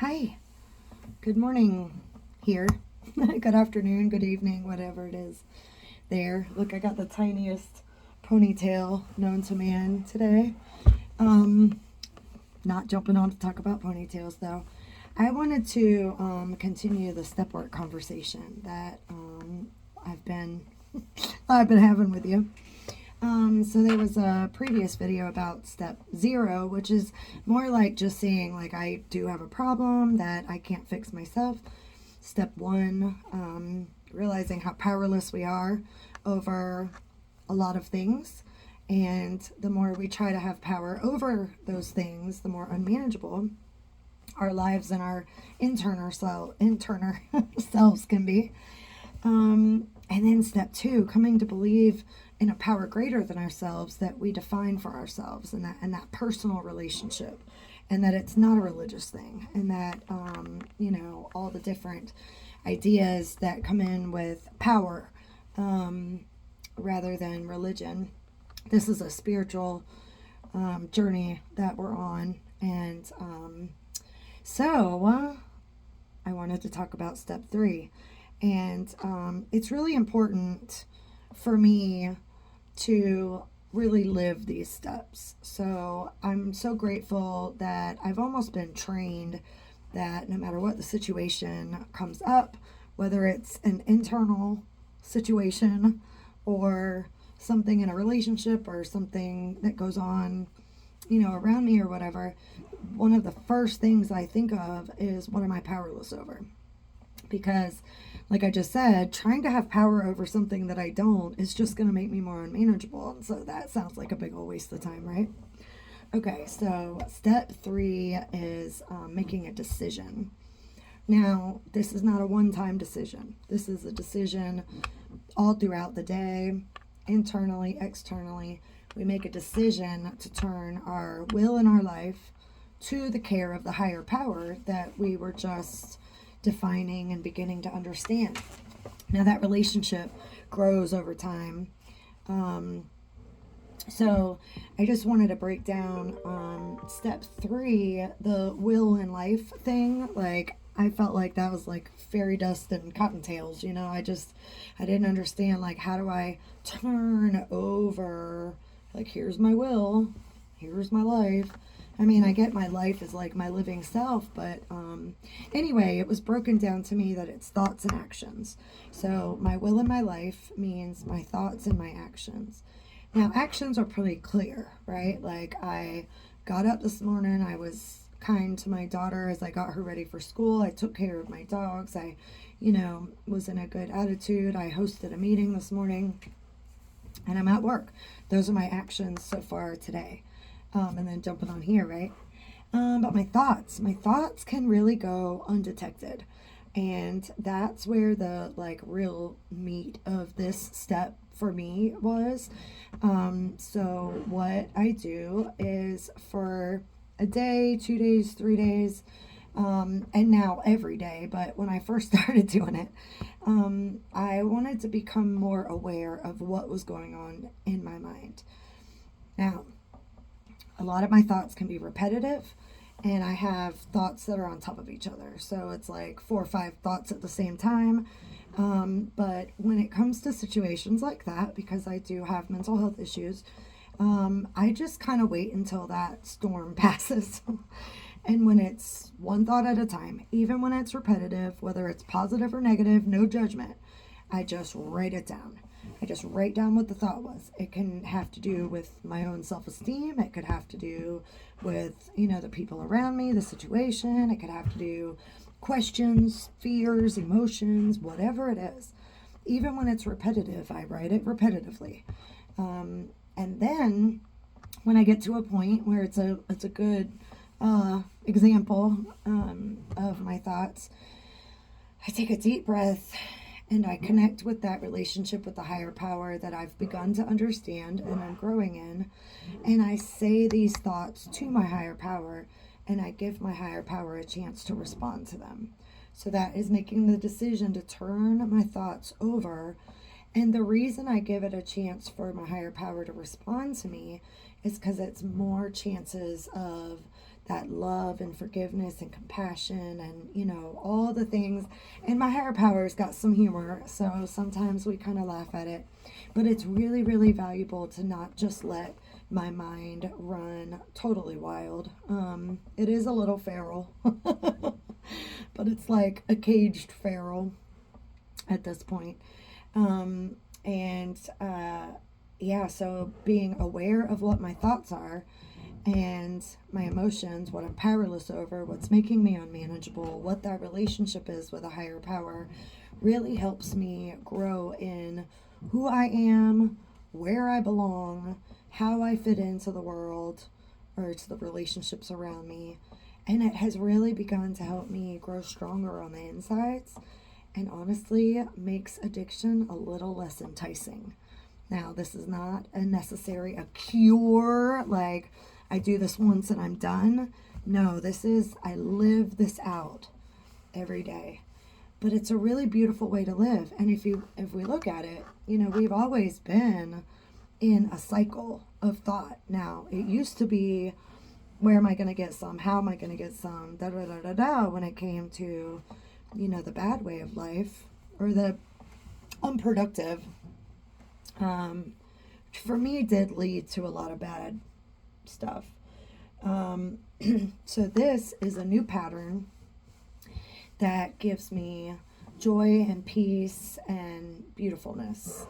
Hi, good morning here. Good afternoon, good evening, whatever it is there. Look, I got the tiniest ponytail known to man today. Um, Not jumping on to talk about ponytails though. I wanted to continue the step work conversation that I've been I've been having with you. So there was a previous video about step 0, which is more like just saying like I do have a problem that I can't fix myself. Step 1, realizing how powerless we are over a lot of things. And the more we try to have power over those things, the more unmanageable our lives and our internal selves can be. And then step 2, coming to believe in a power greater than ourselves that we define for ourselves, and that personal relationship, and that it's not a religious thing, and that all the different ideas that come in with power rather than religion. This is a spiritual journey that we're on, and so I wanted to talk about step 3. And it's really important for me to really live these steps. So I'm so grateful that I've almost been trained that no matter what the situation comes up, whether it's an internal situation or something in a relationship or something that goes on, around me or whatever, one of the first things I think of is, what am I powerless over? Because, like I just said, trying to have power over something that I don't is just going to make me more unmanageable. And so that sounds like a big old waste of time, right? Okay, so step 3 is making a decision. Now, this is not a one-time decision. This is a decision all throughout the day, internally, externally. We make a decision to turn our will in our life to the care of the higher power that we were just defining and beginning to understand. Now that relationship grows over time. So I just wanted to break down step 3, the will and life thing. Like, I felt like that was like fairy dust and cottontails, I didn't understand, like, how do I turn over, like, here's my will, here's my life. I mean, I get my life is like my living self, but anyway, it was broken down to me that it's thoughts and actions. So my will and my life means my thoughts and my actions. Now, actions are pretty clear, right? Like, I got up this morning, I was kind to my daughter as I got her ready for school. I took care of my dogs. I, was in a good attitude. I hosted a meeting this morning, and I'm at work. Those are my actions so far today. And then jumping on here, right? But my thoughts can really go undetected. And that's where the real meat of this step for me was. So what I do is, for a day, 2 days, 3 days, and now every day, but when I first started doing it, I wanted to become more aware of what was going on in my mind. Now, a lot of my thoughts can be repetitive, and I have thoughts that are on top of each other. So it's like 4 or 5 thoughts at the same time. But when it comes to situations like that, because I do have mental health issues, I just kind of wait until that storm passes. And when it's one thought at a time, even when it's repetitive, whether it's positive or negative, no judgment, I just write it down. I just write down what the thought was. It can have to do with my own self-esteem. It could have to do with, the people around me, the situation. It could have to do questions, fears, emotions, whatever it is. Even when it's repetitive, I write it repetitively. And then when I get to a point where it's a good example of my thoughts, I take a deep breath, and I connect with that relationship with the higher power that I've begun to understand and I'm growing in. And I say these thoughts to my higher power, and I give my higher power a chance to respond to them. So that is making the decision to turn my thoughts over. And the reason I give it a chance for my higher power to respond to me is because it's more chances of that love and forgiveness and compassion and, you know, all the things. And my higher power's got some humor, so sometimes we kind of laugh at it. But it's really, really valuable to not just let my mind run totally wild. It is a little feral, but it's like a caged feral at this point. And yeah, so being aware of what my thoughts are and my emotions, what I'm powerless over, what's making me unmanageable, what that relationship is with a higher power, really helps me grow in who I am, where I belong, how I fit into the world or to the relationships around me. And it has really begun to help me grow stronger on the insides and honestly makes addiction a little less enticing. Now, this is not a cure, like I do this once and I'm done. No, this is, I live this out every day. But it's a really beautiful way to live. And if we look at it, you know, we've always been in a cycle of thought. Now, it used to be, where am I going to get some? How am I going to get some? Da da da da da. When it came to, you know, the bad way of life or the unproductive, for me, did lead to a lot of bad stuff. So this is a new pattern that gives me joy and peace and beautifulness.